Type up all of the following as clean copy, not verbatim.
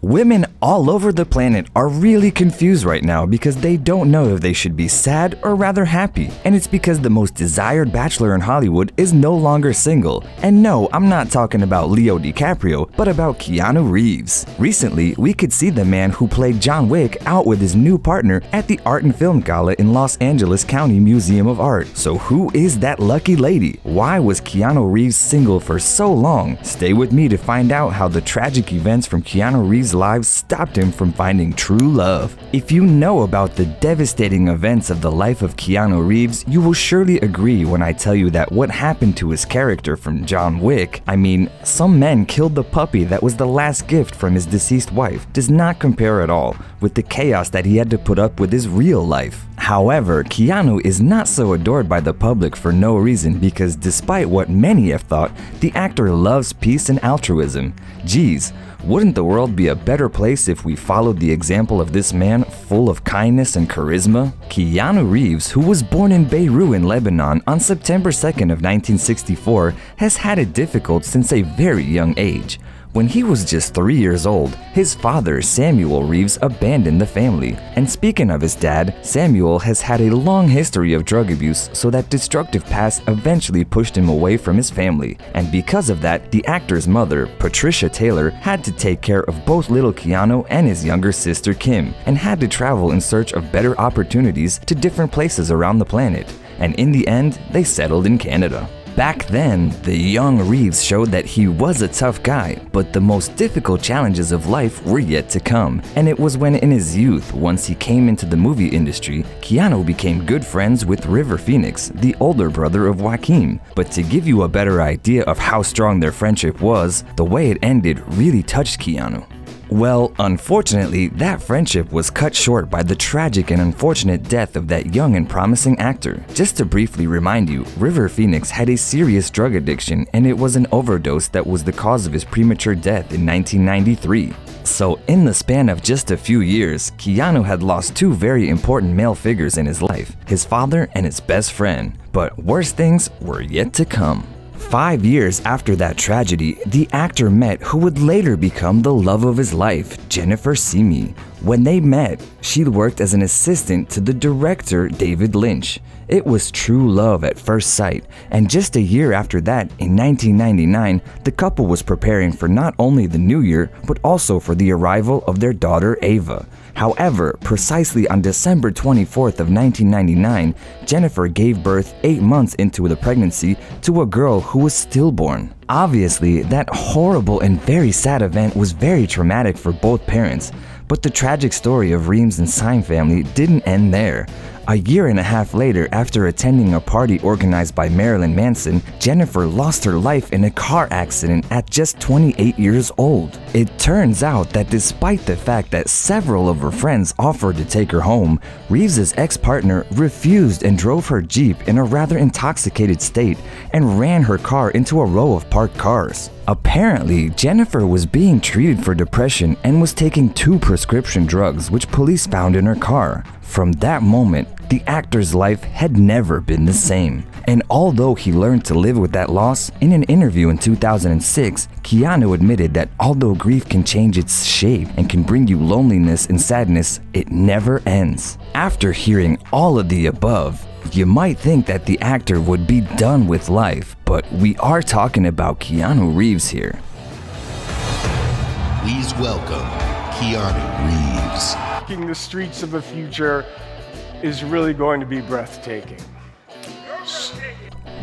Women all over the planet are really confused right now because they don't know if they should be sad or rather happy. And it's because the most desired bachelor in Hollywood is no longer single. And no, I'm not talking about Leo DiCaprio, but about Keanu Reeves. Recently, we could see the man who played John Wick out with his new partner at the Art and Film Gala in Los Angeles County Museum of Art. So who is that lucky lady? Why was Keanu Reeves single for so long? Stay with me to find out how the tragic events from Keanu Reeves' lives stopped him from finding true love. If you know about the devastating events of the life of Keanu Reeves, you will surely agree when I tell you that what happened to his character from John Wick, I mean, some men killed the puppy that was the last gift from his deceased wife, does not compare at all with the chaos that he had to put up with his real life. However, Keanu is not so adored by the public for no reason because despite what many have thought, the actor loves peace and altruism. Geez, wouldn't the world be a better place if we followed the example of this man full of kindness and charisma? Keanu Reeves, who was born in Beirut in Lebanon on September 2nd of 1964, has had it difficult since a very young age. When he was just 3 years old, his father, Samuel Reeves, abandoned the family. And speaking of his dad, Samuel has had a long history of drug abuse, so that destructive past eventually pushed him away from his family. And because of that, the actor's mother, Patricia Taylor, had to take care of both little Keanu and his younger sister Kim, and had to travel in search of better opportunities to different places around the planet. And in the end, they settled in Canada. Back then, the young Reeves showed that he was a tough guy, but the most difficult challenges of life were yet to come. And it was when in his youth, once he came into the movie industry, Keanu became good friends with River Phoenix, the older brother of Joaquin. But to give you a better idea of how strong their friendship was, the way it ended really touched Keanu. Well, unfortunately, that friendship was cut short by the tragic and unfortunate death of that young and promising actor. Just to briefly remind you, River Phoenix had a serious drug addiction, and it was an overdose that was the cause of his premature death in 1993. So in the span of just a few years, Keanu had lost two very important male figures in his life, his father and his best friend. But worse things were yet to come. 5 years after that tragedy, the actor met who would later become the love of his life, Jennifer Simi. When they met, she worked as an assistant to the director David Lynch. It was true love at first sight, and just a year after that, in 1999, the couple was preparing for not only the new year, but also for the arrival of their daughter Ava. However, precisely on December 24th of 1999, Jennifer gave birth 8 months into the pregnancy to a girl who was stillborn. Obviously, that horrible and very sad event was very traumatic for both parents, but the tragic story of Reeves and Syme family didn't end there. A year and a half later, after attending a party organized by Marilyn Manson, Jennifer lost her life in a car accident at just 28 years old. It turns out that despite the fact that several of her friends offered to take her home, Reeves' ex-partner refused and drove her Jeep in a rather intoxicated state and ran her car into a row of parked cars. Apparently, Jennifer was being treated for depression and was taking 2 prescription drugs which police found in her car. From that moment, the actor's life had never been the same. And although he learned to live with that loss, in an interview in 2006, Keanu admitted that although grief can change its shape and can bring you loneliness and sadness, it never ends. After hearing all of the above, you might think that the actor would be done with life, but we are talking about Keanu Reeves here. Please welcome Keanu Reeves. Walking the streets of the future is really going to be breathtaking.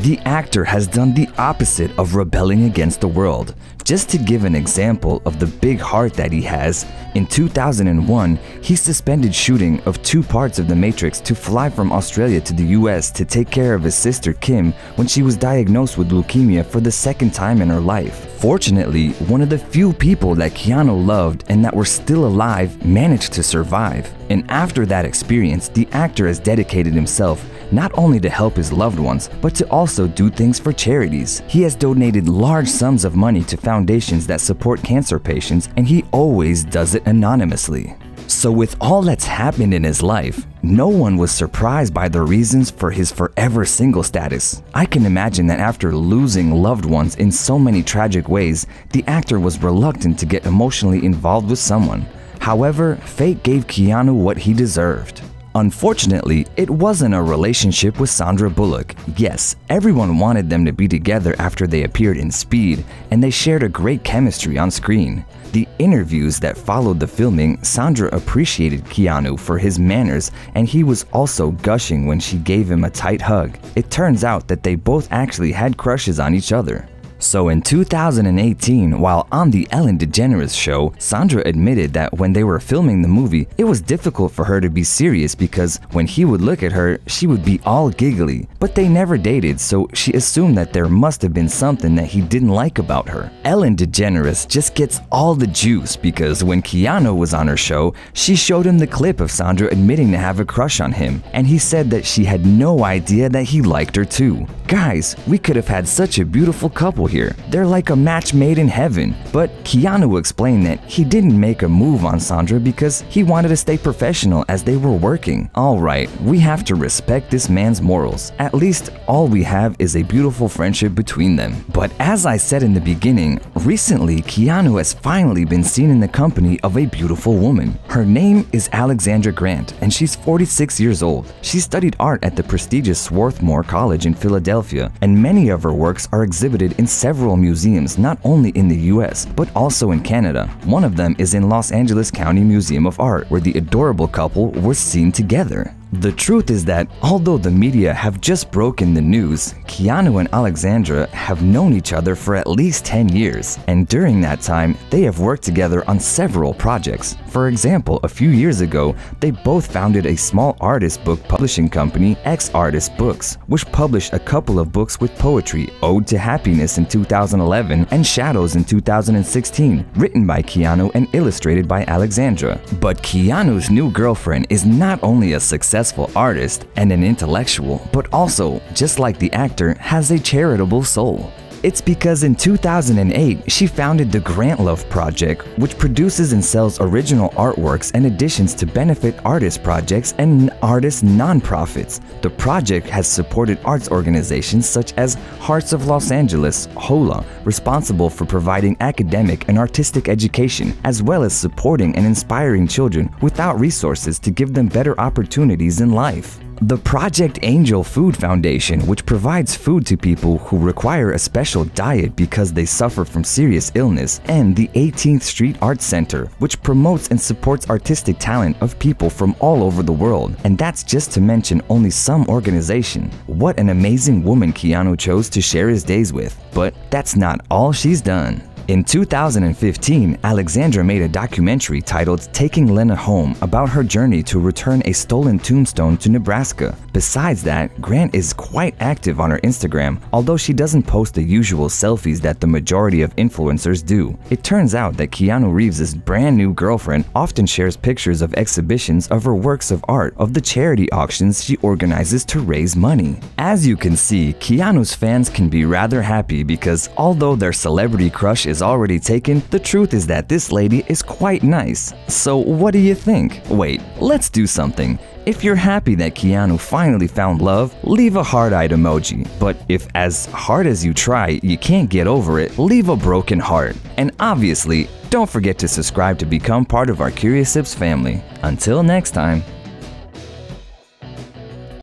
The actor has done the opposite of rebelling against the world. Just to give an example of the big heart that he has, in 2001, he suspended shooting of 2 parts of The Matrix to fly from Australia to the US to take care of his sister Kim when she was diagnosed with leukemia for the 2nd time in her life. Fortunately, one of the few people that Keanu loved and that were still alive managed to survive. And after that experience, the actor has dedicated himself not only to help his loved ones, but to also do things for charities. He has donated large sums of money to foundations that support cancer patients, and he always does it anonymously. So with all that's happened in his life, no one was surprised by the reasons for his forever single status. I can imagine that after losing loved ones in so many tragic ways, the actor was reluctant to get emotionally involved with someone. However, fate gave Keanu what he deserved. Unfortunately, it wasn't a relationship with Sandra Bullock. Yes, everyone wanted them to be together after they appeared in Speed, and they shared a great chemistry on screen. The interviews that followed the filming, Sandra appreciated Keanu for his manners, and he was also gushing when she gave him a tight hug. It turns out that they both actually had crushes on each other. So in 2018, while on the Ellen DeGeneres show, Sandra admitted that when they were filming the movie, it was difficult for her to be serious because when he would look at her, she would be all giggly. But they never dated, so she assumed that there must have been something that he didn't like about her. Ellen DeGeneres just gets all the juice because when Keanu was on her show, she showed him the clip of Sandra admitting to have a crush on him, and he said that she had no idea that he liked her too. Guys, we could have had such a beautiful couple here. They're like a match made in heaven. But Keanu explained that he didn't make a move on Sandra because he wanted to stay professional as they were working. Alright, we have to respect this man's morals. At least all we have is a beautiful friendship between them. But as I said in the beginning, recently Keanu has finally been seen in the company of a beautiful woman. Her name is Alexandra Grant, and she's 46 years old. She studied art at the prestigious Swarthmore College in Philadelphia, and many of her works are exhibited in several museums not only in the US, but also in Canada. One of them is in Los Angeles County Museum of Art, where the adorable couple were seen together. The truth is that although the media have just broken the news, Keanu and Alexandra have known each other for at least 10 years, and during that time, they have worked together on several projects. For example, a few years ago, they both founded a small artist book publishing company, X Artist Books, which published a couple of books with poetry, Ode to Happiness in 2011 and Shadows in 2016, written by Keanu and illustrated by Alexandra. But Keanu's new girlfriend is not only a successful artist and an intellectual, but also, just like the actor, has a charitable soul. It's because in 2008, she founded the Grant Love Project, which produces and sells original artworks and editions to benefit artist projects and artist nonprofits. The project has supported arts organizations such as Hearts of Los Angeles, HOLA, responsible for providing academic and artistic education, as well as supporting and inspiring children without resources to give them better opportunities in life. The Project Angel Food Foundation, which provides food to people who require a special diet because they suffer from serious illness, and the 18th Street Arts Center, which promotes and supports artistic talent of people from all over the world. And that's just to mention only some organization. What an amazing woman Keanu chose to share his days with. But that's not all she's done. In 2015, Alexandra made a documentary titled Taking Lena Home about her journey to return a stolen tombstone to Nebraska. Besides that, Grant is quite active on her Instagram, although she doesn't post the usual selfies that the majority of influencers do. It turns out that Keanu Reeves' brand new girlfriend often shares pictures of exhibitions of her works of art of the charity auctions she organizes to raise money. As you can see, Keanu's fans can be rather happy because although their celebrity crush is already taken, the truth is that this lady is quite nice. So what do you think? Wait, let's do something. If you're happy that Keanu finally found love, leave a heart-eyed emoji. But if as hard as you try, you can't get over it, leave a broken heart. And obviously, don't forget to subscribe to become part of our Curious Sips family. Until next time.